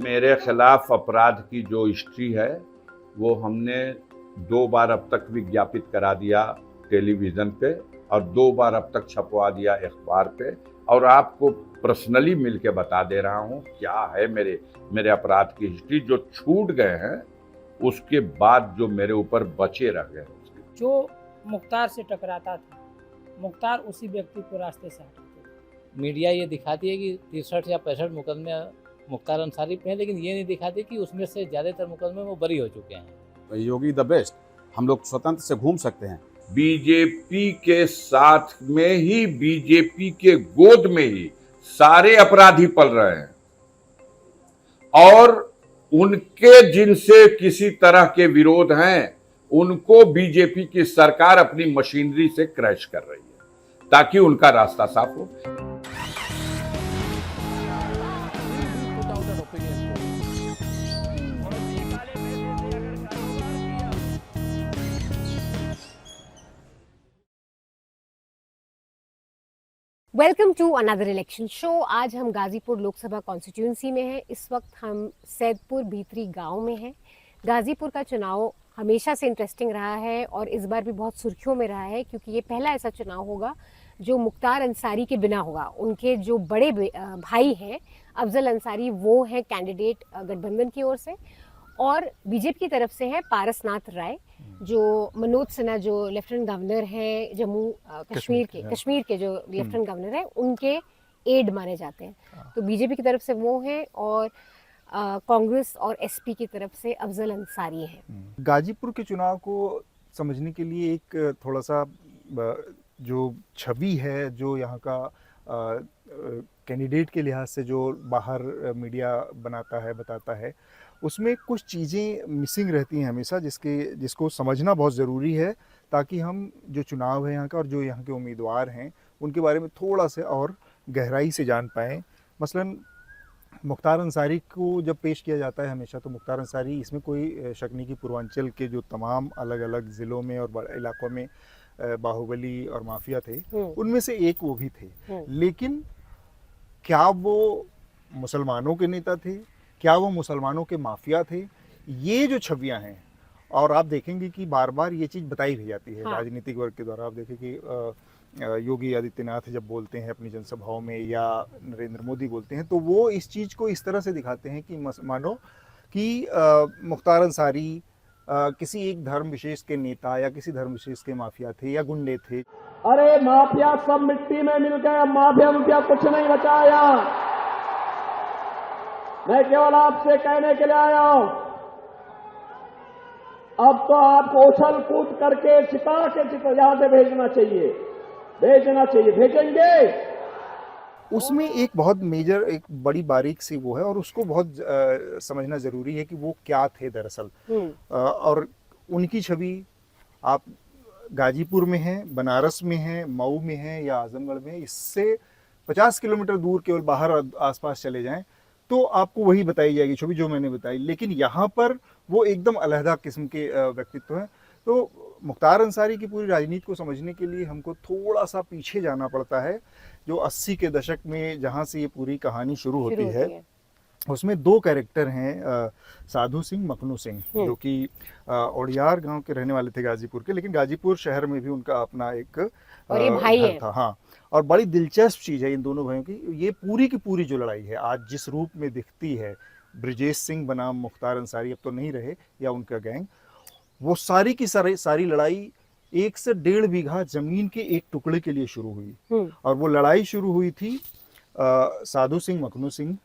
मेरे खिलाफ अपराध की जो हिस्ट्री है वो हमने 2 बार अब तक विज्ञापित करा दिया टेलीविज़न पे और 2 बार अब तक छपवा दिया अखबार पे, और आपको पर्सनली मिल के बता दे रहा हूँ क्या है मेरे अपराध की हिस्ट्री। जो छूट गए हैं उसके बाद जो मेरे ऊपर बचे रह गए। जो मुख्तार से टकराता था, मुख्तार उसी व्यक्ति को रास्ते से हटाते थे। मीडिया ये दिखाती है कि 63 या 65 मुकदमे मुख्तार अंसारी पे हैं, लेकिन ये नहीं दिखाती कि उसमें से ज़्यादातर मुकदमे वो बरी हो चुके हैं। योगी द बेस्ट, हम लोग स्वतंत्र से घूम सकते हैं। बीजेपी के साथ में ही, बीजेपी के गोद में ही सारे अपराधी पल रहे हैं, और उनके जिनसे किसी तरह के विरोध हैं उनको बीजेपी की सरकार अपनी मशीनरी से क्रैश कर रही है ताकि उनका रास्ता साफ हो। Welcome to another election show. आज हम गाजीपुर लोकसभा कॉन्स्टिट्यूंसी में हैं। इस वक्त हम सैदपुर भीतरी गांव में हैं। गाजीपुर का चुनाव हमेशा से इंटरेस्टिंग रहा है और इस बार भी बहुत सुर्खियों में रहा है, क्योंकि ये पहला ऐसा चुनाव होगा जो मुख्तार अंसारी के बिना होगा। उनके जो बड़े भाई हैं अफजल अंसारी, वो हैं कैंडिडेट गठबंधन की ओर से, और बीजेपी की तरफ से है पारसनाथ राय, जो मनोज सिन्हा जो लेफ्टिनेंट गवर्नर हैं जम्मू कश्मीर के जो लेफ्टिनेंट गवर्नर हैं, उनके एड माने जाते हैं। तो बीजेपी की तरफ से वो हैं और कांग्रेस और एसपी की तरफ से अफजल अंसारी हैं। गाजीपुर के चुनाव को समझने के लिए एक थोड़ा सा जो छवि है, जो यहाँ का कैंडिडेट के लिहाज से जो बाहर मीडिया बताता है, उसमें कुछ चीज़ें मिसिंग रहती हैं हमेशा, जिसको समझना बहुत ज़रूरी है, ताकि हम जो चुनाव है यहाँ का और जो यहाँ के उम्मीदवार हैं उनके बारे में थोड़ा सा और गहराई से जान पाएँ। मसलन मुख्तार अंसारी को जब पेश किया जाता है हमेशा, तो मुख्तार अंसारी, इसमें कोई शक नहीं कि पूर्वांचल के जो तमाम अलग अलग ज़िलों में और बड़े इलाकों में बाहुबली और माफिया थे, उनमें से एक वो भी थे। लेकिन क्या वो मुसलमानों के नेता थे, क्या वो मुसलमानों के माफिया थे? ये जो छवियां हैं, और आप देखेंगे कि बार बार ये चीज़ बताई भी जाती है राजनीतिक वर्ग के द्वारा। आप देखें कि योगी आदित्यनाथ जब बोलते हैं अपनी जनसभाओं में, या नरेंद्र मोदी बोलते हैं, तो वो इस चीज़ को इस तरह से दिखाते हैं कि मानो कि मुख्तार अंसारी किसी एक धर्म विशेष के नेता या किसी धर्म विशेष के माफिया थे या गुंडे थे। अरे माफिया सब मिट्टी में मिल गए, माफिया कुछ नहीं बचाया। मैं केवल आपसे कहने के लिए आया हूं, अब तो आपको उछल कूद करके चिता यहां से भेजना चाहिए, भेजेंगे। उसमें एक बहुत मेजर, एक बड़ी बारीक सी वो है, और उसको बहुत समझना जरूरी है कि वो क्या थे दरअसल। और उनकी छवि आप गाजीपुर में है, बनारस में है, मऊ में है या आजमगढ़ में, इससे 50 किलोमीटर दूर केवल बाहर आसपास चले जाएं तो आपको वही बताई जाएगी छवि जो मैंने बताई। लेकिन यहाँ पर वो एकदम अलहदा किस्म के व्यक्तित्व हैं। तो मुख्तार अंसारी की पूरी राजनीति को समझने के लिए हमको थोड़ा सा पीछे जाना पड़ता है, जो 80 के दशक में जहाँ से ये पूरी कहानी शुरू होती है। उसमें 2 कैरेक्टर हैं, साधु सिंह, मखनू सिंह, जो कि ओडियार गांव के रहने वाले थे गाजीपुर के, लेकिन गाजीपुर शहर में भी उनका अपना एक घर था। हाँ, और बड़ी दिलचस्प चीज़ है इन दोनों भाइयों की, ये पूरी की पूरी जो लड़ाई है आज जिस रूप में दिखती है, ब्रिजेश सिंह बनाम मुख्तार अंसारी अब तो नहीं रहे, या उनका गैंग, वो सारी की सारी लड़ाई 1 से 1.5 बीघा जमीन के एक टुकड़े के लिए शुरू हुई। और वो लड़ाई शुरू हुई थी साधु सिंह, मखनू सिंह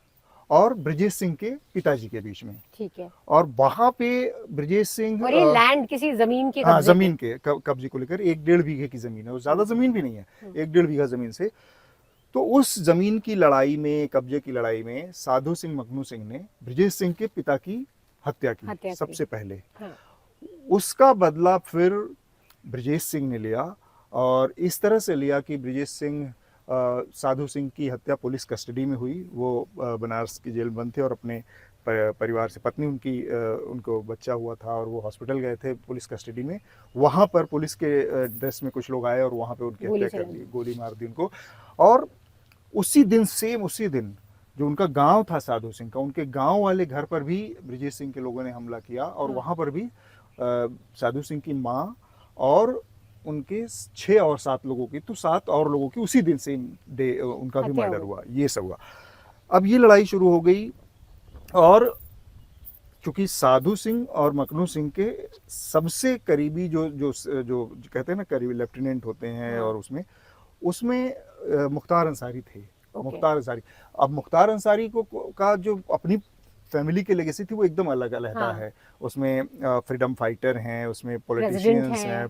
और ब्रिजेश सिंह के पिताजी के बीच में। ठीक है। और वहां पे ब्रिजेश सिंह, और ये लैंड किसी जमीन के जमीन के कब्जे को लेकर 1-1.5 बीघे की जमीन है, वो ज्यादा जमीन भी नहीं है, 1-1.5 बीघा जमीन से। तो उस जमीन की लड़ाई में, कब्जे की लड़ाई में, साधु सिंह, मखनू सिंह ने ब्रिजेश सिंह के पिता की हत्या की सबसे पहले। उसका बदला फिर ब्रिजेश सिंह ने लिया, और इस तरह से लिया कि ब्रिजेश सिंह, साधु सिंह की हत्या पुलिस कस्टडी में हुई। वो बनारस की जेल बंद थे और अपने परिवार से, पत्नी उनको बच्चा हुआ था और वो हॉस्पिटल गए थे पुलिस कस्टडी में। वहाँ पर पुलिस के ड्रेस में कुछ लोग आए और वहाँ पे उनकी हत्या कर दी, गोली मार दी उनको। और उसी दिन जो उनका गांव था साधु सिंह का, उनके गांव वाले घर पर भी ब्रजेश सिंह के लोगों ने हमला किया और वहां पर भी साधु सिंह की माँ और उनके 6 और 7 लोगों की, तो 7 और लोगों की उसी दिन से उनका भी हत्या मर्डर हुई। हुआ, ये सब हुआ। अब ये लड़ाई शुरू हो गई और चूंकि साधु सिंह और मखनू सिंह के सबसे करीबी जो जो जो कहते हैं ना करीबी लेफ्टिनेंट होते हैं, और उसमें मुख्तार अंसारी थे। मुख्तार अंसारी, अब मुख्तार अंसारी को का जो अपनी फैमिली की लेगेसी थी वो एकदम अलग अलग है। उसमें फ्रीडम फाइटर हैं, उसमें पॉलिटिशियंस हैं,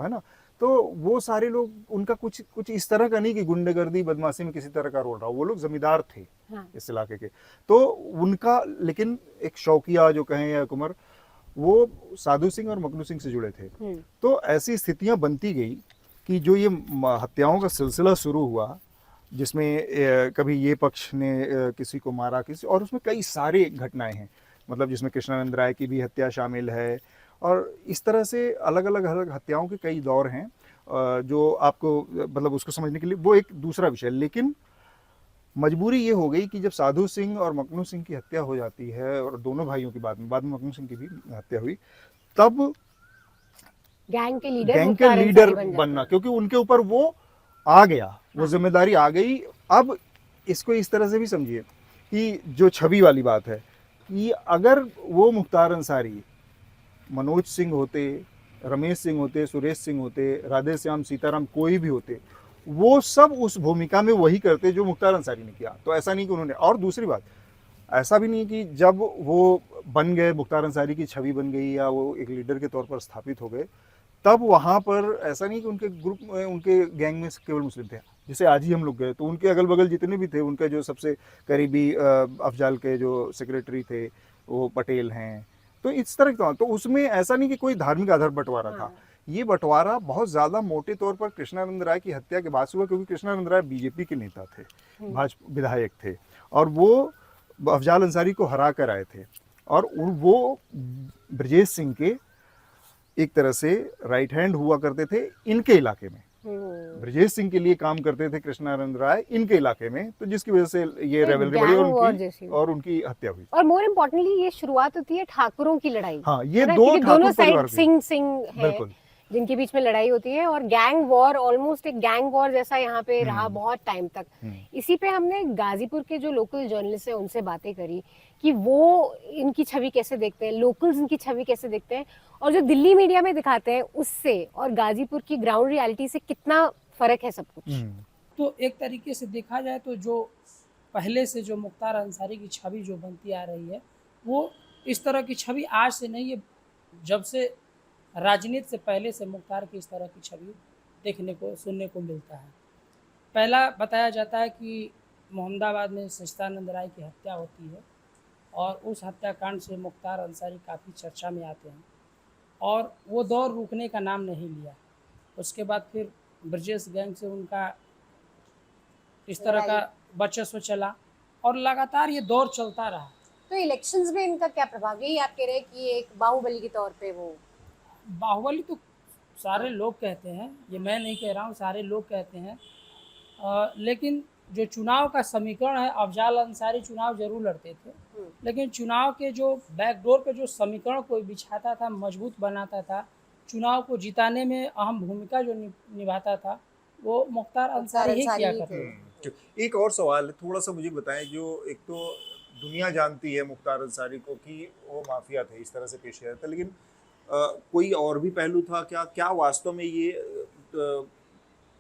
है ना। तो वो सारे लोग, उनका कुछ इस तरह का नहीं कि गुंडागर्दी बदमाशी में किसी तरह का रोल रहा, वो लोग जमींदार थे इस इलाके के। तो उनका लेकिन एक शौकिया जो कहें या कुमर, वो साधु सिंह और मखनू सिंह से जुड़े थे। तो ऐसी स्थितियां बनती गई कि जो ये हत्याओं का सिलसिला शुरू हुआ, जिसमें कभी ये पक्ष ने किसी को मारा, किसी, और उसमें कई सारे घटनाएं हैं, मतलब जिसमें कृष्णानंद राय की भी हत्या शामिल है, और इस तरह से अलग अलग हत्याओं के कई दौर हैं जो आपको मतलब उसको समझने के लिए वो एक दूसरा विषय। लेकिन मजबूरी ये हो गई कि जब साधु सिंह और मखनू सिंह की हत्या हो जाती है, और दोनों भाइयों की बाद में मखनू सिंह की भी हत्या हुई, तब गैंग के लीडर बनना, क्योंकि उनके ऊपर वो आ गया, वो जिम्मेदारी आ गई। अब इसको इस तरह से भी समझिए कि जो छवि वाली बात है कि अगर वो मुख्तार अंसारी मनोज सिंह होते, रमेश सिंह होते, सुरेश सिंह होते, राधे श्याम, सीताराम, कोई भी होते, वो सब उस भूमिका में वही करते जो मुख्तार अंसारी ने किया। तो ऐसा नहीं कि उन्होंने, और दूसरी बात, ऐसा भी नहीं कि जब वो बन गए, मुख्तार अंसारी की छवि बन गई या वो एक लीडर के तौर पर स्थापित हो गए, तब वहाँ पर ऐसा नहीं कि उनके ग्रुप में, उनके गैंग में केवल मुस्लिम थे। जैसे आज ही हम लोग गए तो उनके अगल बगल जितने भी थे, उनका जो सबसे करीबी अफजाल के जो सेक्रेटरी थे वो पटेल हैं। तो इस तरह का, तो उसमें ऐसा नहीं कि कोई धार्मिक आधार बंटवारा था। ये बंटवारा बहुत ज़्यादा मोटे तौर पर कृष्णानंद राय की हत्या के बाद हुआ, क्योंकि कृष्णानंद राय बीजेपी के नेता थे, भाजपा विधायक थे, और वो अफजाल अंसारी को हरा कर आए थे, और वो ब्रजेश सिंह के एक तरह से राइट हैंड हुआ करते थे इनके इलाके में। ब्रजेश सिंह के लिए काम करते थे कृष्णानंद राय इनके इलाके में, तो जिसकी वजह से ये रेवलरी बढ़ी और उनकी हत्या हुई। और मोर इम्पोर्टेंटली ये शुरुआत होती है ठाकुरों की लड़ाई। हाँ, ये दोनों साइड सिंह है जिनके बीच में लड़ाई होती है, और गैंग वॉर, ऑलमोस्ट एक गैंग वॉर जैसा यहाँ पे रहा बहुत टाइम तक। इसी पे हमने गाजीपुर के जो लोकल जर्नलिस्ट हैं उनसे बातें करी कि वो इनकी छवि कैसे देखते हैं, लोकल्स इनकी छवि कैसे देखते हैं, और जो दिल्ली मीडिया में दिखाते हैं उससे और गाजीपुर की ग्राउंड रियलिटी से कितना फर्क है सब कुछ। तो एक तरीके से देखा जाए तो जो पहले से जो मुख्तार अंसारी की छवि जो बनती आ रही है, वो इस तरह की छवि आज से नहीं है, जब से राजनीति से पहले से मुख्तार की इस तरह की छवि देखने को सुनने को मिलता है। पहला बताया जाता है कि मोहम्मदाबाद में सच्चिदानंद राय की हत्या होती है, और उस हत्याकांड से मुख्तार अंसारी काफ़ी चर्चा में आते हैं, और वो दौर रुकने का नाम नहीं लिया। उसके बाद फिर ब्रजेश गैंग से उनका इस तरह का वर्चस्व चला, और लगातार ये दौर चलता रहा। तो इलेक्शंस में इनका क्या प्रभाव, यही आप कह रहे हैं कि एक बाहुबली के तौर पे वो बाहुबली तो सारे लोग कहते हैं, ये मैं नहीं कह रहा हूँ, सारे लोग कहते हैं। लेकिन जो चुनाव का समीकरण है, अफजाल अंसारी चुनाव जरूर लड़ते थे, लेकिन चुनाव के जो बैकडोर पे जो समीकरण कोई बिछाता था, मजबूत बनाता था, चुनाव को जिताने में अहम भूमिका जो निभाता था, वो मुख्तार अंसारी ही किया करते थे। एक और सवाल है, थोड़ा सा मुझे बताएं। जो एक तो दुनिया जानती है मुख्तार अंसारी को कि वो माफिया थे, इस तरह से पेश किया था, लेकिन कोई और भी पहलू था क्या वास्तव में ये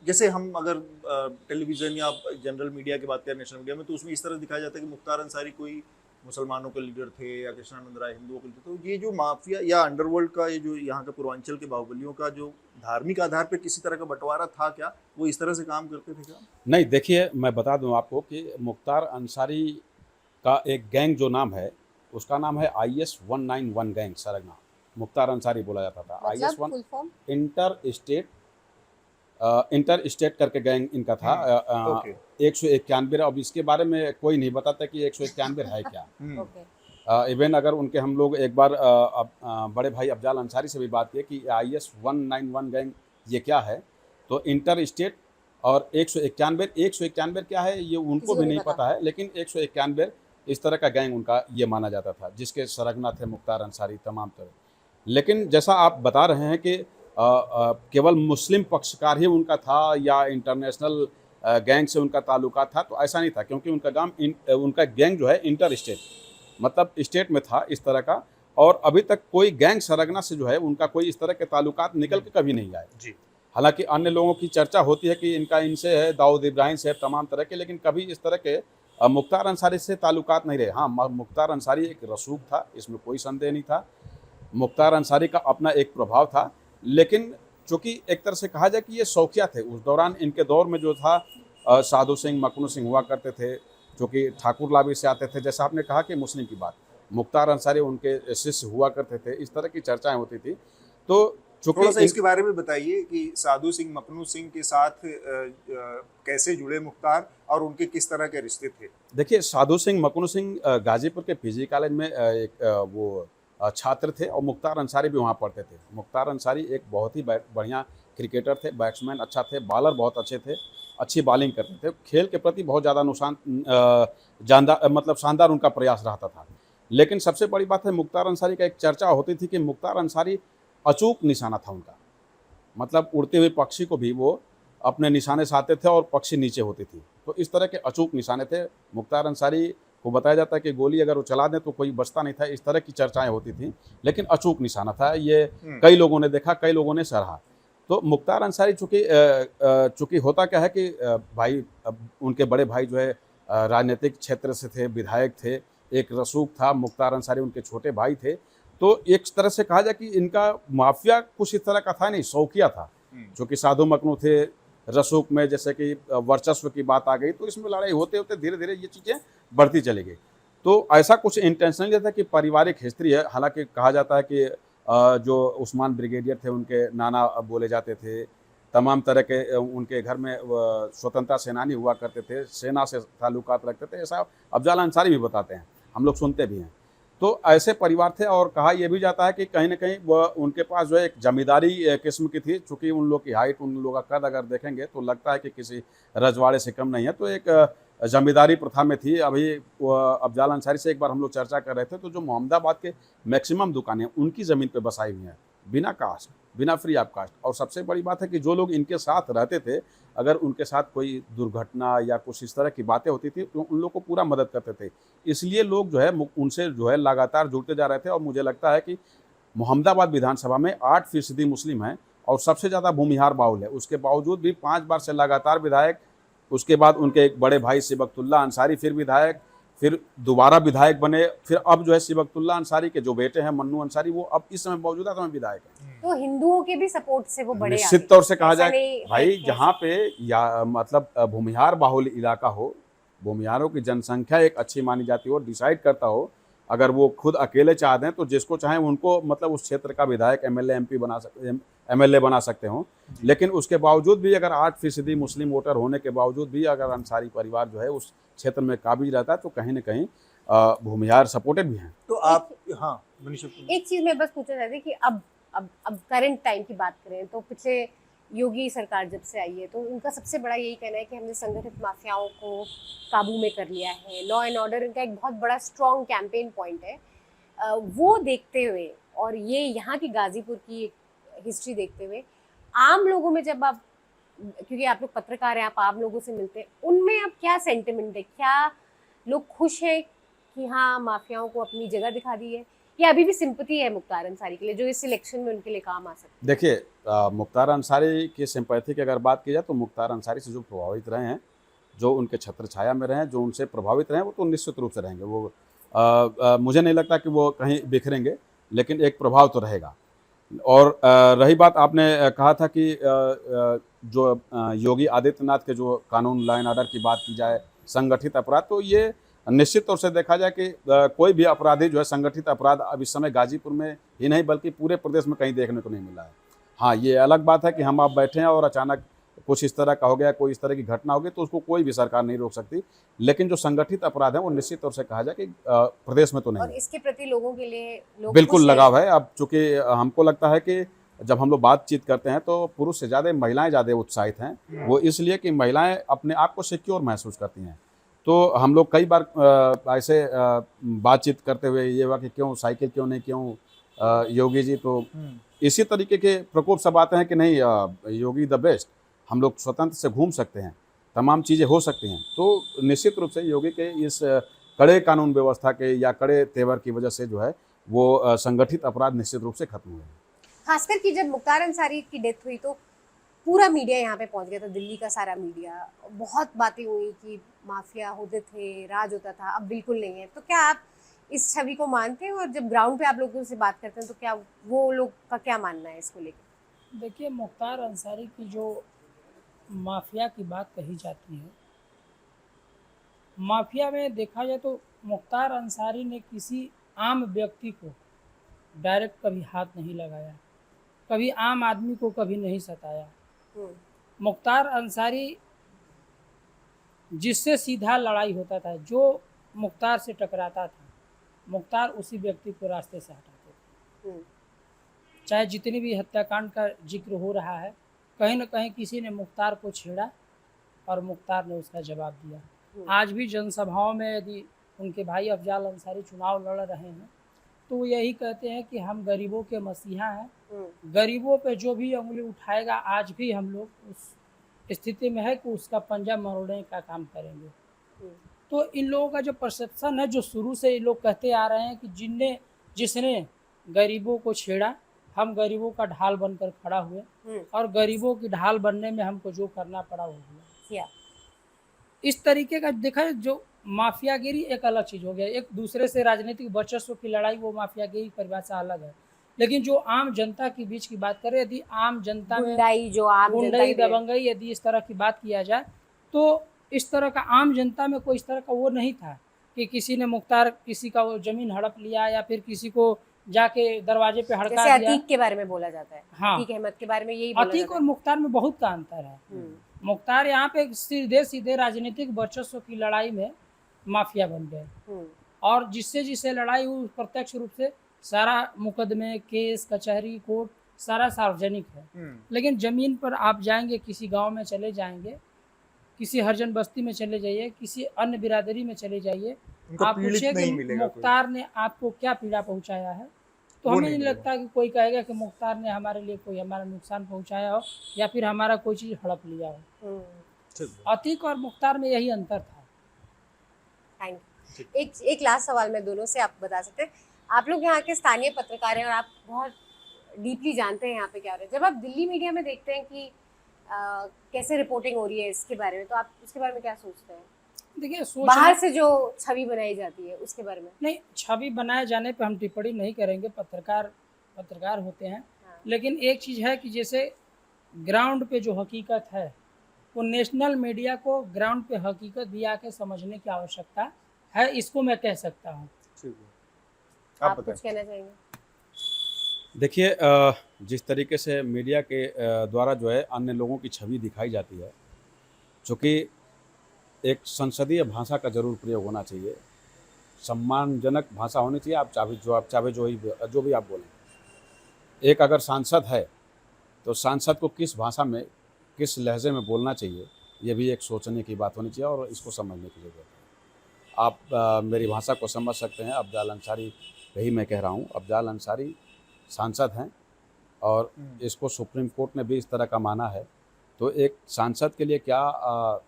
जैसे हम अगर टेलीविज़न या जनरल मीडिया की बात करें, नेशनल मीडिया में, तो उसमें इस तरह दिखाया जाता है कि मुख्तार अंसारी कोई मुसलमानों के लीडर थे या कृष्णानंद राय हिंदुओं के लीडर। तो ये जो माफिया या अंडरवर्ल्ड का, ये जो यहाँ का पूर्वांचल के बाहुबलियों का जो धार्मिक आधार पर किसी तरह का बंटवारा था, क्या वो इस तरह से काम करते थे क्या? नहीं, देखिए मैं बता दूं आपको कि मुख्तार अंसारी का एक गैंग जो नाम है, उसका नाम है IS-191 गैंग सरगना। मुख्तार अंसारी बोला जाता था। IS-1 इंटर स्टेट करके गैंग इनका था। 191। अब इसके बारे में कोई नहीं बताता कि 191 है क्या। इवन अगर उनके हम लोग एक बार बड़े भाई अफजाल अंसारी से भी बात की कि IS-191 गैंग ये क्या है, तो इंटर स्टेट और 191 क्या है ये उनको भी नहीं पता है, लेकिन 191 इस तरह का गैंग उनका ये माना जाता था, जिसके सरगना थे मुख्तार अंसारी तमाम तरह। लेकिन जैसा आप बता रहे हैं कि केवल मुस्लिम पक्षकार ही उनका था या इंटरनेशनल गैंग से उनका ताल्लुकात था, तो ऐसा नहीं था, क्योंकि उनका गैंग जो है इंटर स्टेट, मतलब स्टेट में था इस तरह का। और अभी तक कोई गैंग सरगना से जो है उनका कोई इस तरह के ताल्लुकात निकल के कभी नहीं आए जी। हालांकि अन्य लोगों की चर्चा होती है कि इनका इनसे है, दाऊद इब्राहिम से है, तमाम तरह के, लेकिन कभी इस तरह के मुख्तार अंसारी से ताल्लुकात नहीं रहे। हाँ, मुख्तार अंसारी एक रसूख था, इसमें कोई संदेह नहीं था। मुख्तार अंसारी का अपना एक प्रभाव था, लेकिन चूँकि एक तरह से कहा जाए कि ये शौकिया थे। उस दौरान इनके दौर में जो था साधु सिंह, मकनू सिंह हुआ करते थे, जो कि ठाकुर लाबी से आते थे। जैसा आपने कहा कि मुस्लिम की बात, मुख्तार अंसारी उनके शिष्य हुआ करते थे, इस तरह की चर्चाएं होती थी। तो थोड़ा सा इसके बारे में बताइए कि साधु सिंह, मकनू सिंह के साथ कैसे जुड़े मुख्तार और उनके किस तरह के रिश्ते थे? देखिए, साधु सिंह, मकनू सिंह गाजीपुर के पीजी कॉलेज में एक वो छात्र थे और मुख्तार अंसारी भी वहाँ पढ़ते थे। मुख्तार अंसारी एक बहुत ही बढ़िया क्रिकेटर थे, बैट्समैन अच्छा थे, बॉलर बहुत अच्छे थे, अच्छी बॉलिंग करते थे, खेल के प्रति बहुत ज़्यादा मतलब शानदार उनका प्रयास रहता था। लेकिन सबसे बड़ी बात है, मुख्तार अंसारी का एक चर्चा होती थी कि मुख्तार अंसारी अचूक निशाना था उनका, मतलब उड़ते हुए पक्षी को भी वो अपने निशाने से आते थे और पक्षी नीचे होती थी। तो इस तरह के अचूक निशाने थे मुख्तार अंसारी को। बताया जाता है कि गोली अगर वो चला दें तो कोई बचता नहीं था, इस तरह की चर्चाएं होती थी, लेकिन अचूक निशाना था ये। कई लोगों ने देखा, कई लोगों ने सराहा। तो मुख्तार अंसारी चूँकि होता क्या है कि भाई, उनके बड़े भाई जो है राजनीतिक क्षेत्र से थे, विधायक थे, एक रसूख था, मुख्तार अंसारी उनके छोटे भाई थे। तो एक तरह से कहा जाए कि इनका माफिया कुछ इस तरह का था नहीं, शौकिया था। जो कि साधु मकनू थे, रसूख में जैसे कि वर्चस्व की बात आ गई, तो इसमें लड़ाई होते होते धीरे धीरे ये चीज़ें बढ़ती चली गई। तो ऐसा कुछ इंटेंशनली था कि पारिवारिक हिस्ट्री है। हालांकि कहा जाता है कि जो उस्मान ब्रिगेडियर थे उनके नाना बोले जाते थे, तमाम तरह के उनके घर में स्वतंत्रता सेनानी हुआ करते थे, सेना से ताल्लुकात रखते थे, ऐसा अफजल अंसारी भी बताते हैं, हम लोग सुनते भी हैं। तो ऐसे परिवार थे। और कहा यह भी जाता है कि कहीं ना कहीं वह उनके पास जो है एक जमींदारी किस्म की थी, चूँकि उन लोग की हाइट, उन लोगों का कद अगर देखेंगे तो लगता है कि किसी रजवाड़े से कम नहीं है। तो एक जमींदारी प्रथा में थी। अभी अफजल अंसारी से एक बार हम लोग चर्चा कर रहे थे, तो जो मोहम्मदाबाद के मैक्सिमम दुकानें उनकी ज़मीन पे बसाई हुई हैं, बिना कास्ट, बिना फ्री ऑफ कास्ट। और सबसे बड़ी बात है कि जो लोग इनके साथ रहते थे, अगर उनके साथ कोई दुर्घटना या कुछ इस तरह की बातें होती थी तो उन लोग को पूरा मदद करते थे। इसलिए लोग जो है उनसे जो है लगातार जुड़ते जा रहे थे। और मुझे लगता है कि मोहम्मदाबाद विधानसभा में 8% मुस्लिम हैं और सबसे ज़्यादा भूमिहार बाउल है। उसके बावजूद भी 5 बार से लगातार विधायक, उसके बाद उनके एक बड़े भाई सिबकतुल्ला अंसारी फिर विधायक, फिर दोबारा विधायक बने, फिर अब जो है सिबकतुल्ला अंसारी के जो बेटे हैं मन्नू अंसारी, वो अब इस समय मौजूदा समय विधायक है। तो हिंदुओं के भी सपोर्ट से वो बड़े निश्चित तौर से कहा जाए भाई, जहाँ पे या मतलब भूमिहार बाहुल इलाका हो, भूमिहारों की जनसंख्या एक अच्छी मानी जाती हो, डिसाइड करता हो, अगर वो खुद अकेले चाह दें तो जिसको चाहें उनको मतलब उस क्षेत्र का विधायक, एमएलए, एमपी बना सकते, एमएलए बना सकते हो। लेकिन उसके बावजूद भी अगर 8% मुस्लिम वोटर होने के बावजूद भी अगर अंसारी परिवार जो है उस क्षेत्र में काबिज रहता है, तो कहीं ना कहीं भूमिहार सपोर्टेड भी हैं। तो आप, हाँ मनीषा, एक चीज मैं बस पूछना चाहती कि अब करंट टाइम की बात करें तो पिछले योगी सरकार जब से आई है तो उनका सबसे बड़ा यही कहना है कि हमने संगठित माफियाओं को काबू में कर लिया है, लॉ एंड ऑर्डर इनका एक बहुत बड़ा स्ट्रॉन्ग कैंपेन पॉइंट है। वो देखते हुए और ये यहाँ की गाजीपुर की हिस्ट्री देखते हुए आम लोगों में, जब आप, क्योंकि आप लोग पत्रकार हैं, आप आम लोगों से मिलते हैं, उनमें अब क्या सेंटिमेंट है? क्या लोग खुश हैं कि हाँ माफियाओं को अपनी जगह दिखा दी है, या अभी भी सिंपैथी है मुख्तार अंसारी के लिए जो इस इलेक्शन में उनके लिए काम आ सकता है? देखिए, मुख्तार अंसारी की सिंपैथी की अगर बात की जाए तो मुख्तार अंसारी से जो प्रभावित रहे हैं, जो उनके छत्र छाया में रहे हैं, जो उनसे प्रभावित रहे हैं, वो तो निश्चित रूप से रहेंगे। वो मुझे नहीं लगता कि वो कहीं बिखरेंगे, लेकिन एक प्रभाव तो रहेगा। और रही बात, आपने कहा था कि जो योगी आदित्यनाथ के जो कानून, लॉ एंड ऑर्डर की बात की जाए, संगठित अपराध, तो ये निश्चित तौर से देखा जाए कि कोई भी अपराधी जो है, संगठित अपराध अब इस समय गाजीपुर में ही नहीं बल्कि पूरे प्रदेश में कहीं देखने को नहीं मिला है। हाँ, ये अलग बात है कि हम आप बैठे हैं और अचानक कुछ इस तरह का हो गया, कोई इस तरह की घटना हो गई, तो उसको कोई भी सरकार नहीं रोक सकती। लेकिन जो संगठित अपराध है वो निश्चित तौर से कहा जाए कि प्रदेश में तो नहीं। और इसके प्रति लोगों के लिए बिल्कुल लगाव है। अब चूंकि हमको लगता है कि जब हम लोग बातचीत करते हैं तो पुरुष से ज़्यादा महिलाएं ज़्यादा उत्साहित हैं। वो इसलिए कि महिलाएं अपने आप को सिक्योर महसूस करती हैं। तो हम लोग कई बार ऐसे बातचीत करते हुए ये हुआ कि क्यों साइकिल क्यों नहीं, क्यों योगी जी, तो इसी तरीके के प्रकोप सब आते हैं कि नहीं योगी द बेस्ट, हम लोग स्वतंत्र से घूम सकते हैं, तमाम चीज़ें हो सकती हैं। तो निश्चित रूप से योगी के इस कड़े कानून व्यवस्था के या कड़े तेवर की वजह से जो है वो संगठित अपराध निश्चित रूप से खत्म हुए। खासकर कि जब मुख्तार अंसारी की डेथ हुई तो पूरा मीडिया यहाँ पे पहुंच गया था, दिल्ली का सारा मीडिया, बहुत बातें हुई कि माफिया होते थे, राज होता था, अब बिल्कुल नहीं है। तो क्या आप इस छवि को मानते हैं, और जब ग्राउंड पे आप लोगों से बात करते हैं तो क्या वो लोग का क्या मानना है इसको लेकर? देखिए, मुख्तार अंसारी की जो माफिया की बात कही जाती है, माफिया में देखा जाए तो मुख्तार अंसारी ने किसी आम व्यक्ति को डायरेक्ट कभी हाथ नहीं लगाया, कभी आम आदमी को कभी नहीं सताया। मुख्तार अंसारी जिससे सीधा लड़ाई होता था, जो मुख्तार से टकराता था, मुख्तार उसी व्यक्ति को रास्ते से हटाते थे। चाहे जितनी भी हत्याकांड का जिक्र हो रहा है, कहीं न कहीं किसी ने मुख्तार को छेड़ा और मुख्तार ने उसका जवाब दिया। आज भी जनसभाओं में यदि उनके भाई अफजाल अंसारी चुनाव लड़ रहे हैं तो वो यही कहते हैं कि हम गरीबों के मसीहा हैं, गरीबों पे जो भी उंगली उठाएगा, आज भी हम लोग उस स्थिति में है कि उसका पंजा मरोड़ने का काम करेंगे। तो इन लोगों का जो परसेप्शन है, जो शुरू से ये लोग कहते आ रहे हैं कि जिसने गरीबों को छेड़ा, हम गरीबों का ढाल बनकर खड़ा हुए और गरीबों की ढाल बनने में हमको जो करना पड़ा वो हुआ। इस तरीके का देखा, जो माफियागिरी एक अलग चीज़ हो गया, एक दूसरे से राजनीतिक वर्चस्व की लड़ाई, वो माफियागिरी परिभाषा अलग है। लेकिन जो आम जनता के बीच की बात करें, यदि आम जनता में गुंडाई दबंगई यदि इस तरह की बात किया जाए तो इस तरह का आम जनता में कोई इस तरह का वो नहीं था कि किसी ने मुख्तार किसी का वो जमीन हड़प लिया या फिर किसी को जाके दरवाजे पे हड़का दिया। अतीक के बारे में बोला जाता है। हाँ, अतीक अहमद के बारे में यही बोला अतीक और मुख्तार में बहुत का अंतर है। मुख्तार यहाँ पे सीधे राजनीतिक वर्चस्व की लड़ाई में माफिया बन गए, और जिससे लड़ाई हुई प्रत्यक्ष रूप से सारा मुकदमे, केस, कचहरी, कोर्ट सारा सार्वजनिक है। लेकिन जमीन पर आप जाएंगे, किसी गांव में चले जाएंगे, किसी हरिजन बस्ती में चले जाइए, किसी अन्य बिरादरी में चले जाइए, आप पूछिए कि मुख्तार ने आपको क्या पीड़ा पहुंचाया है, तो हमें नहीं लगता कि कोई कहेगा कि मुख्तार ने हमारे लिए कोई हमारा नुकसान पहुंचाया हो या फिर हमारा कोई चीज़ हड़प लिया हो। अतीक और मुख्तार में यही अंतर था। एक लास्ट सवाल मैं दोनों से आप बता सकते हैं, आप लोग यहाँ के स्थानीय पत्रकार हैं और आप बहुत डीपली जानते हैं यहाँ पे क्या हो रहा है। जब आप दिल्ली मीडिया में देखते हैं कि कैसे रिपोर्टिंग हो रही है इसके बारे में, तो आप उसके बारे में क्या सोचते हैं? देखिए, बाहर से जो छवि बनाई जाती है उसके बारे में। नहीं, छवि बनाए जाने पे हम टिप्पणी नहीं करेंगे, पत्रकार होते हैं। लेकिन एक चीज़ है कि जैसे ग्राउंड पे जो हकीकत है, वो नेशनल मीडिया को ग्राउंड पे हकीकत भी आके समझने की आवश्यकता है, इसको मैं कह सकता हूँ। आप कुछ कहना चाहेंगे? देखिए, जिस तरीके से मीडिया के द्वारा जो है अन्य लोगों की छवि दिखाई जाती है, चूँकि एक संसदीय भाषा का जरूर प्रयोग होना चाहिए, सम्मानजनक भाषा होनी चाहिए। आप चाहे जो भी आप बोलें। एक अगर सांसद है तो सांसद को किस भाषा में, किस लहजे में बोलना चाहिए, ये भी एक सोचने की बात होनी चाहिए और इसको समझने की ज़रूरत है। आप मेरी भाषा को समझ सकते हैं। अफजाल अंसारी, यही मैं कह रहा हूँ, अफजाल अंसारी सांसद हैं और इसको सुप्रीम कोर्ट ने भी इस तरह का माना है। तो एक सांसद के लिए क्या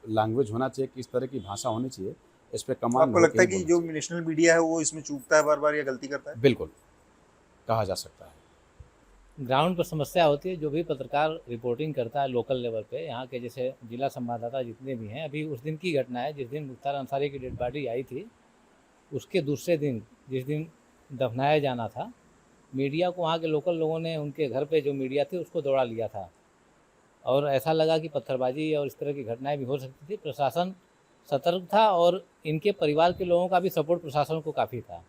लैंग्वेज होना चाहिए, किस तरह की भाषा होनी चाहिए, इस पे कमांड। आपको लगता है कि जो नेशनल मीडिया है वो इसमें चूकता है बार-बार या गलती करता है? बिल्कुल कहा जा सकता है। ग्राउंड पर समस्या होती है, जो भी पत्रकार रिपोर्टिंग करता है लोकल लेवल पे, यहाँ के जैसे जिला संवाददाता जितने भी हैं, अभी उस दिन की घटना है जिस दिन मुख्तार अंसारी की डेड बॉडी आई थी, उसके दूसरे दिन जिस दिन दफनाया जाना था, मीडिया को वहाँ के लोकल लोगों ने, उनके घर पे जो मीडिया थी उसको दौड़ा लिया था और ऐसा लगा कि पत्थरबाजी और इस तरह की घटनाएं भी हो सकती थी। प्रशासन सतर्क था और इनके परिवार के लोगों का भी सपोर्ट प्रशासन को काफ़ी था।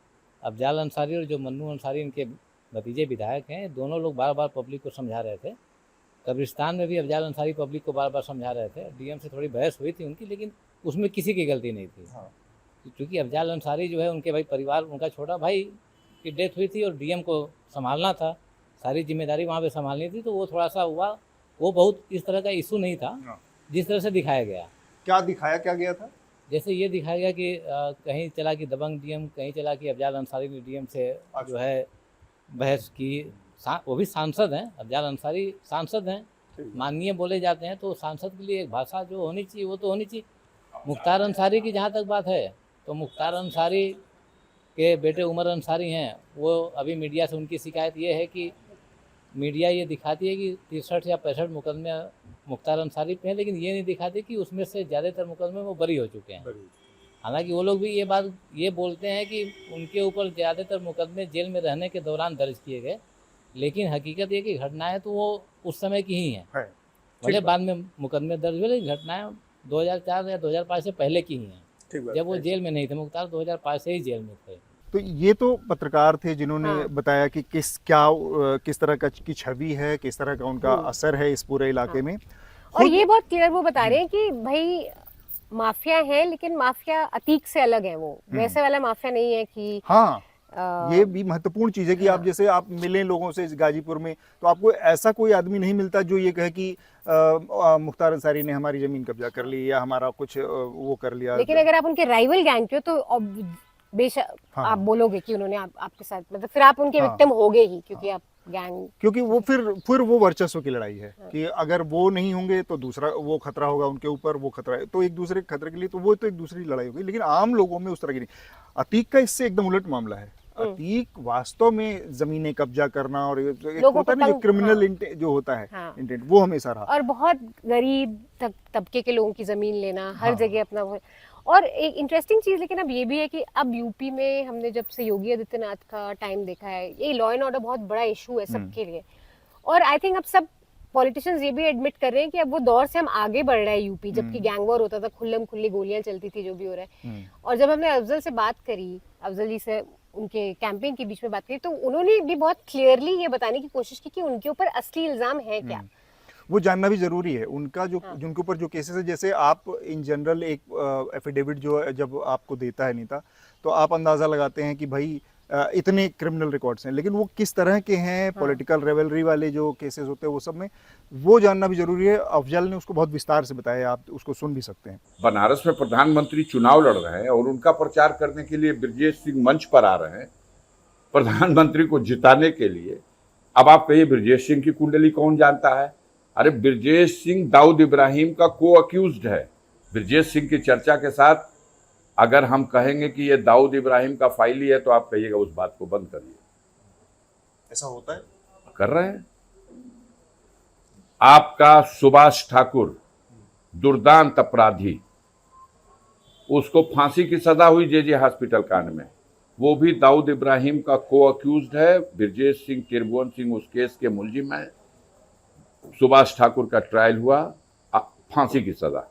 अफजाल अंसारी और जो मन्नू अंसारी इनके भतीजे विधायक हैं, दोनों लोग बार बार पब्लिक को समझा रहे थे। कब्रिस्तान में भी अफजाल अंसारी पब्लिक को बार बार समझा रहे थे। डीएम से थोड़ी बहस हुई थी उनकी, लेकिन उसमें किसी की गलती नहीं थी। क्योंकि अफजाल अंसारी जो है, उनके भाई परिवार, उनका छोटा भाई की डेथ हुई थी और डीएम को संभालना था, सारी जिम्मेदारी वहाँ पे संभालनी थी, तो वो थोड़ा सा हुआ, वो बहुत इस तरह का इशू नहीं था जिस तरह से दिखाया गया। क्या दिखाया क्या गया था? जैसे ये दिखाया गया कि कहीं चला कि दबंग डीएम, कहीं चला कि अफजाल अंसारी ने डीएम से जो है बहस की। वो भी सांसद हैं, अफजाल अंसारी सांसद हैं, माननीय बोले जाते हैं, तो सांसद के लिए एक भाषा जो होनी चाहिए वो तो होनी चाहिए। मुख्तार अंसारी की जहाँ तक बात है, तो मुख्तार अंसारी के बेटे उमर अंसारी हैं, वो अभी मीडिया से उनकी शिकायत ये है कि मीडिया ये दिखाती है कि 63 या 65 मुकदमे मुख्तार अंसारी पे हैं, लेकिन ये नहीं दिखाती कि उसमें से ज़्यादातर मुकदमे वो बरी हो चुके हैं। हालांकि वो लोग भी ये बात ये बोलते हैं कि उनके ऊपर ज़्यादातर मुकदमे जेल में रहने के दौरान दर्ज किए गए, लेकिन हकीकत ये कि घटनाएं तो वो उस समय की ही हैं। भले बाद में मुकदमे दर्ज हुए, लेकिन घटनाएं 2004 या 2005 से पहले की ही हैं, जब वो जेल में नहीं थे। मुख्तार 2005 से ही जेल में थे। तो ये तो पत्रकार थे जिन्होंने बताया कि किस तरह का की छवि है, किस तरह का उनका असर है इस पूरे इलाके में। और ये बहुत क्लियर वो बता रहे हैं कि भाई माफिया है, लेकिन माफिया अतीक से अलग है, वो वैसे वाला माफिया नहीं है कि ये भी महत्वपूर्ण चीज है कि आप जैसे आप मिले लोगों से गाजीपुर में, तो आपको ऐसा कोई आदमी नहीं मिलता जो ये कहे कि मुख्तार अंसारी ने हमारी जमीन कब्जा कर ली या हमारा कुछ वो कर लिया। लेकिन अगर आप उनके राइवल गैंग के तो बेशक आप बोलोगे कि उन्होंने आपके साथ, मतलब फिर आप उनके विक्टिम होगे ही, क्योंकि आप गैंग, क्योंकि वो फिर वो वर्चस्व की लड़ाई है कि अगर वो नहीं होंगे तो दूसरा वो खतरा होगा उनके ऊपर, वो खतरा है तो एक दूसरे के खतरे के लिए, तो वो तो एक दूसरी लड़ाई होगी। लेकिन आम लोगों में उस तरह की नहीं। अतीक का इससे एकदम उलट मामला है। अतीक वास्तव में जमीनें कब्जा करना और एक होता है ना जो क्रिमिनल जो होता है इंटेंट, वो हमेशा रहा। और बहुत गरीब तबके के लोगों की जमीन लेना, हर जगह अपना। और एक इंटरेस्टिंग चीज लेकिन अब ये भी है कि अब यूपी में हमने जब से योगी आदित्यनाथ का टाइम देखा है, ये लॉ एंड ऑर्डर बहुत बड़ा इशू है सबके लिए। और आई थिंक अब सब पॉलिटिशियंस ये भी एडमिट कर रहे हैं कि अब वो दौर से हम आगे बढ़ रहे हैं यूपी, जबकि गैंग वॉर होता था, खुल्लम खुल्ली गोलियां चलती थी, जो भी हो रहा है। और जब हमने अफजल से बात करी, अफजल जी से उनके कैंपेन के बीच में बात करी, तो उन्होंने भी बहुत क्लियरली ये बताने की कोशिश की कि उनके ऊपर असली इल्जाम है क्या। वो जानना भी जरूरी है उनका, जो जिनके ऊपर जो केसेस है। जैसे आप इन जनरल एक एफिडेविट जो जब आपको देता है नेता, तो आप अंदाजा लगाते हैं कि भाई इतने क्रिमिनल रिकॉर्ड्स हैं, लेकिन वो किस तरह के हैं, पॉलिटिकल रेवलरी वाले जो केसेस होते हैं वो सब में वो जानना भी जरूरी है। अफजल ने उसको बहुत विस्तार से बताया, आप उसको सुन भी सकते हैं। बनारस में प्रधानमंत्री चुनाव लड़ रहे हैं और उनका प्रचार करने के लिए ब्रजेश सिंह मंच पर आ रहे हैं प्रधानमंत्री को जिताने के लिए। अब आप कहिए ब्रजेश सिंह की कुंडली कौन जानता है? अरे ब्रजेश सिंह दाऊद इब्राहिम का को अक्यूज्ड है। ब्रजेश सिंह की चर्चा के साथ अगर हम कहेंगे कि ये दाऊद इब्राहिम का फाइली है, तो आप कहिएगा उस बात को बंद करिए। ऐसा होता है, कर रहे हैं। आपका सुभाष ठाकुर दुर्दांत अपराधी, उसको फांसी की सजा हुई जेजे हॉस्पिटल कांड में, वो भी दाऊद इब्राहिम का को अक्यूज्ड है। ब्रजेश सिंह, त्रिभुवन सिंह उस केस के मुलजिम है। सुभाष ठाकुर का ट्रायल हुआ, फांसी की सजा।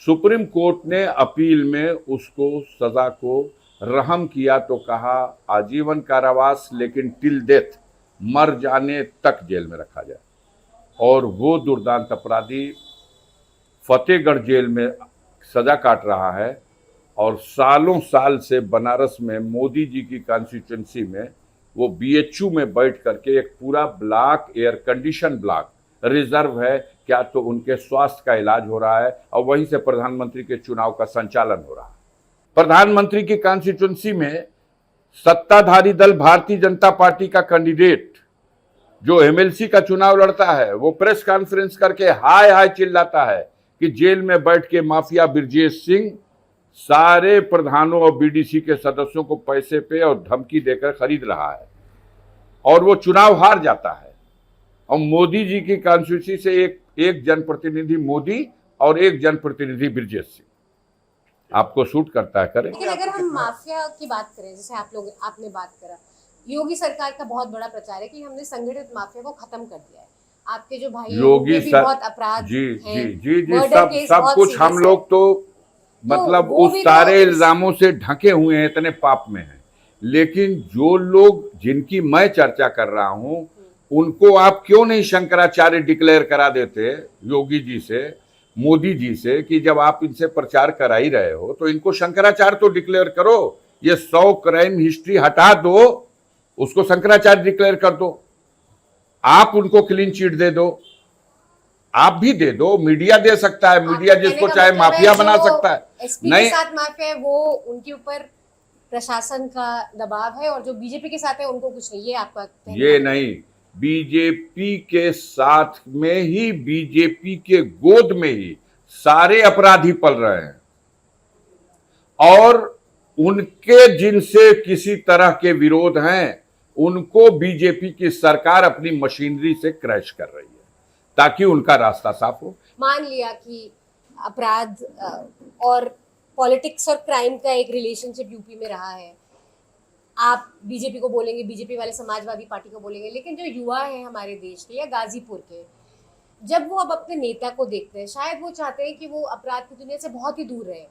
सुप्रीम कोर्ट ने अपील में उसको सजा को रहम किया तो कहा आजीवन कारावास, लेकिन टिल डेथ, मर जाने तक जेल में रखा जाए। और वो दुर्दांत अपराधी फतेहगढ़ जेल में सजा काट रहा है और सालों साल से बनारस में मोदी जी की कॉन्स्टिट्यूंसी में वो बीएचयू में बैठ करके एक पूरा block, air condition block reserve है, क्या तो उनके स्वास्थ्य का इलाज हो रहा है और वहीं से प्रधानमंत्री के चुनाव का संचालन हो रहा है। प्रधानमंत्री की कॉन्स्टिट्यूंसी में सत्ताधारी दल भारतीय जनता पार्टी का कैंडिडेट जो एमएलसी का चुनाव लड़ता है, वो प्रेस कॉन्फ्रेंस करके हाय हाय चिल्लाता है कि जेल में बैठ के माफिया ब्रजेश सिंह सारे प्रधानों और बीडीसी के सदस्यों को पैसे पे और धमकी देकर खरीद रहा है और वो चुनाव हार जाता है। और मोदी जी की कॉन्स्टिट्यूंसी से एक जनप्रतिनिधि मोदी और एक जनप्रतिनिधि ब्रजेश सिंह आपको सूट करता है, करें। लेकिन अगर हम माफिया की बात करें, जैसे आपने बात करा, योगी सरकार का बहुत बड़ा प्रचार है कि हमने संगठित माफिया को खत्म कर दिया है। आपके जो भाई योगी सर, बहुत अपराध जी जी जी जी सब कुछ हम लोग तो मतलब उस सारे इल्जामों से ढके हुए हैं, इतने पाप में हैं। लेकिन जो लोग जिनकी मैं चर्चा कर रहा हूं, उनको आप क्यों नहीं शंकराचार्य डिक्लेयर करा देते योगी जी से, मोदी जी से, कि जब आप इनसे प्रचार करा ही रहे हो तो इनको शंकराचार्य तो डिक्लेयर करो। ये 100 क्राइम हिस्ट्री हटा दो, उसको शंकराचार्य डिक्लेयर कर दो। आप उनको क्लीन चिट दे दो, आप भी दे दो, मीडिया दे सकता है, मीडिया जिसको चाहे माफिया बना सकता है। एसपी के साथ माफिया है वो उनके ऊपर प्रशासन का दबाव है, और जो बीजेपी के साथ है उनको कुछ नहीं, ये आपका कहना ये है? नहीं, बीजेपी के साथ में ही, बीजेपी के गोद में ही सारे अपराधी पल रहे हैं, और उनके जिनसे किसी तरह के विरोध हैं उनको बीजेपी की सरकार अपनी मशीनरी से क्रैश कर रही है ताकि उनका रास्ता साफ हो। मान लिया कि अपराध और पॉलिटिक्स और क्राइम का एक रिलेशनशिप यूपी में रहा है, आप बीजेपी को बोलेंगे, बीजेपी वाले समाजवादी पार्टी को बोलेंगे, लेकिन जो युवा है हमारे देश के या गाजीपुर के, जब वो अब अपने नेता को देखते हैं, शायद वो चाहते हैं कि वो अपराध की दुनिया से बहुत ही दूर रहे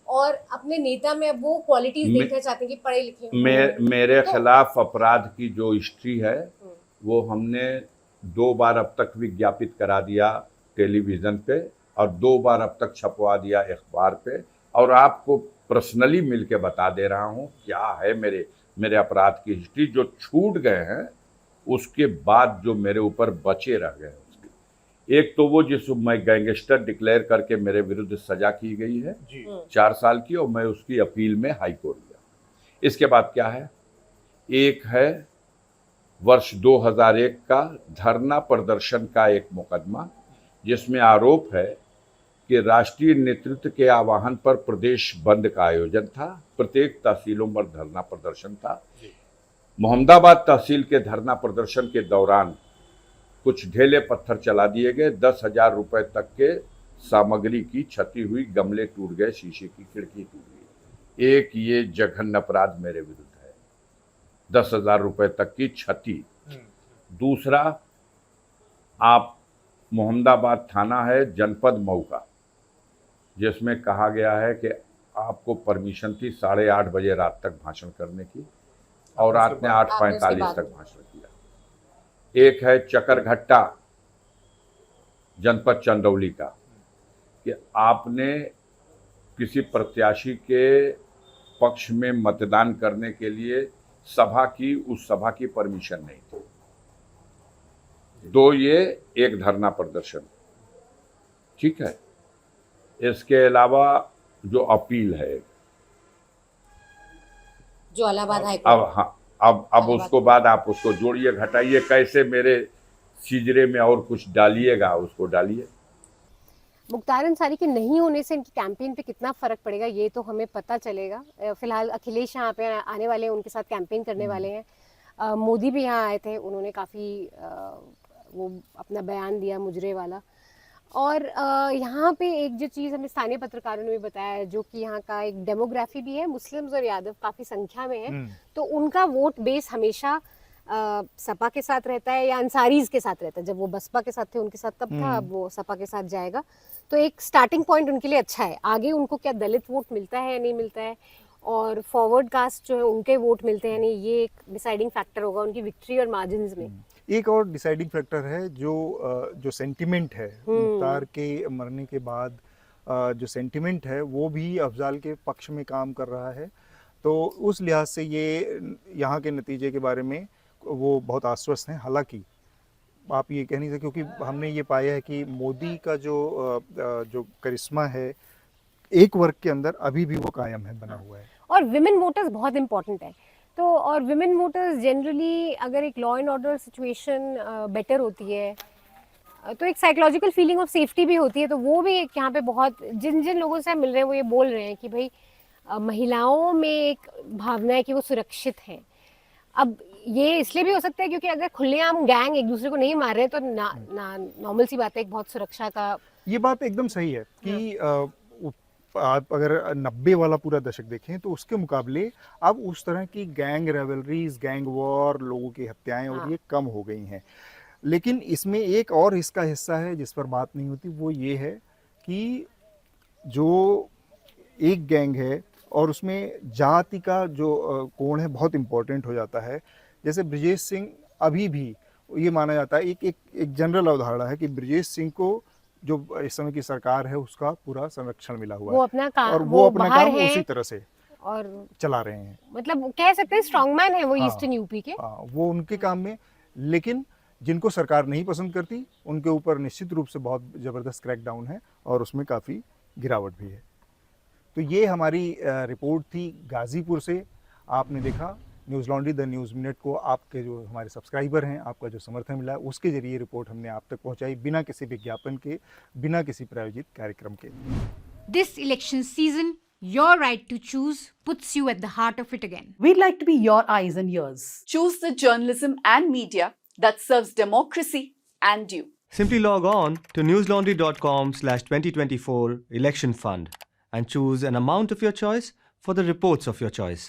और अपने नेता में वो क्वालिटीज देखना चाहते हैं कि पढ़े लिखे हों। मेरे खिलाफ अपराध की जो हिस्ट्री है वो हमने 2 बार अब तक विज्ञापित करा दिया टेलीविजन पे, और 2 बार अब तक छपवा दिया अखबार पे, और आपको पर्सनली मिलके बता दे रहा हूँ क्या है मेरे अपराध की हिस्ट्री। जो छूट गए हैं उसके बाद जो मेरे ऊपर बचे रह गए, उसकी एक तो वो जिस मैं गैंगस्टर डिक्लेयर करके मेरे विरुद्ध सजा की गई है 4 साल की, और मैं उसकी अपील में हाई कोर्ट गया। इसके बाद क्या है, एक है वर्ष 2001 का धरना प्रदर्शन का एक मुकदमा, जिसमें आरोप है कि राष्ट्रीय नेतृत्व के आह्वान पर प्रदेश बंद का आयोजन था, प्रत्येक तहसीलों पर धरना प्रदर्शन था। मोहम्मदाबाद तहसील के धरना प्रदर्शन के दौरान कुछ ढेले पत्थर चला दिए गए, 10,000 रुपए तक के सामग्री की क्षति हुई, गमले टूट गए, शीशे की खिड़की टूट गई। एक ये जघन्य अपराध मेरे विरुद्ध है, 10,000 रुपए तक की क्षति। दूसरा, आप मोहम्मदाबाद थाना है जनपद मऊ का, जिसमें कहा गया है कि आपको परमिशन थी 8:30 बजे रात तक भाषण करने की, और आपने 8:45 तक भाषण किया। एक है चकरघट्टा जनपद चंदौली का, कि आपने किसी प्रत्याशी के पक्ष में मतदान करने के लिए सभा की, उस सभा की परमिशन नहीं थी। 2 ये, एक धरना प्रदर्शन, ठीक है। इसके अलावा जो अपील है, जो इलाहाबाद हाई कोर्ट, अब हाँ, अब उसको बाद आप उसको जोड़िए घटाइए, कैसे मेरे सिजरे में और कुछ डालिएगा उसको डालिए। मुख्तार अंसारी के नहीं होने से इनकी कैंपेन पे कितना फर्क पड़ेगा ये तो हमें पता चलेगा। फिलहाल अखिलेश यहाँ पे आने वाले हैं, उनके साथ कैंपेन करने वाले हैं। मोदी भी यहाँ आए थे, उन्होंने काफ़ी वो अपना बयान दिया मुजरे वाला। और यहाँ पे एक जो चीज़ हमें स्थानीय पत्रकारों ने भी बताया है, जो कि यहाँ का एक डेमोग्राफी भी है, मुस्लिम्स और यादव काफ़ी संख्या में है, तो उनका वोट बेस हमेशा सपा के साथ रहता है या अंसारीज के साथ रहता है। जब वो बसपा के साथ थे उनके साथ तब था, अब वो सपा के साथ जाएगा, तो एक स्टार्टिंग पॉइंट उनके लिए अच्छा है। आगे उनको क्या दलित वोट मिलता है या नहीं मिलता है, और फॉरवर्ड कास्ट जो है उनके वोट मिलते हैं नहीं, ये एक डिसाइडिंग फैक्टर होगा उनकी विक्ट्री और मार्जिन्स में। एक और डिसाइडिंग फैक्टर है जो सेंटिमेंट है, मुख्तार के मरने के बाद जो सेंटिमेंट है वो भी अफजाल के पक्ष में काम कर रहा है। तो उस लिहाज से ये यहाँ के नतीजे के बारे में वो बहुत आश्वस्त हैं। हालांकि आप ये कह नहीं सकते, क्योंकि हमने ये पाया है कि मोदी का जो करिश्मा है एक वर्ग के अंदर अभी भी वो कायम है, बना हुआ है। और विमेन वोटर्स बहुत इंपॉर्टेंट है, तो और विमेन वोटर्स जनरली अगर एक law and order situation better होती है तो एक साइकोलॉजिकल फीलिंग ऑफ सेफ्टी भी होती है। तो वो भी एक यहाँ पे बहुत, जिन लोगों से हम मिल रहे हैं वो ये बोल रहे हैं कि भाई महिलाओं में एक भावना है कि वो सुरक्षित हैं। अब ये इसलिए भी हो सकता है क्योंकि अगर खुलेआम गैंग एक दूसरे को नहीं मार रहे तो नॉर्मल सी बात है, एक बहुत सुरक्षा का। ये बात एकदम सही है कि आप अगर 90 वाला पूरा दशक देखें तो उसके मुकाबले अब उस तरह की गैंग रेवलरीज, गैंग वॉर, लोगों की हत्याएं और ये कम हो गई हैं। लेकिन इसमें एक और इसका हिस्सा है जिस पर बात नहीं होती, वो ये है कि जो एक गैंग है और उसमें जाति का जो कोण है बहुत इम्पोर्टेंट हो जाता है। जैसे ब्रजेश सिंह, अभी भी ये माना जाता है, एक जनरल अवधारणा है कि ब्रजेश सिंह को जो इस समय की सरकार है उसका पूरा संरक्षण मिला हुआ है, और वो अपना काम उसी तरह से और चला रहे हैं। मतलब कह सकते हैं स्ट्रॉन्गमैन है वो ईस्टर्न यूपी के। वो उनके काम में। लेकिन जिनको सरकार नहीं पसंद करती उनके ऊपर निश्चित रूप से बहुत ज़बरदस्त क्रैकडाउन है और उसमें काफ़ी गिरावट भी है। तो ये हमारी रिपोर्ट थी गाज़ीपुर से। आपने देखा news laundry the news minute को आपके जो हमारे सब्सक्राइबर हैं, आपका जो समर्थन मिला, उसके जरिए रिपोर्ट हमने आप तक पहुंचाई, बिना किसी विज्ञापन के, बिना किसी प्रायोजित कार्यक्रम के। This election season, your right to choose puts you at the heart of it again. We'd like to be your eyes and ears. Choose the journalism and media that serves democracy and you. Simply log on to newslaundry.com/2024 election fund and choose an amount of your choice for the reports of your choice.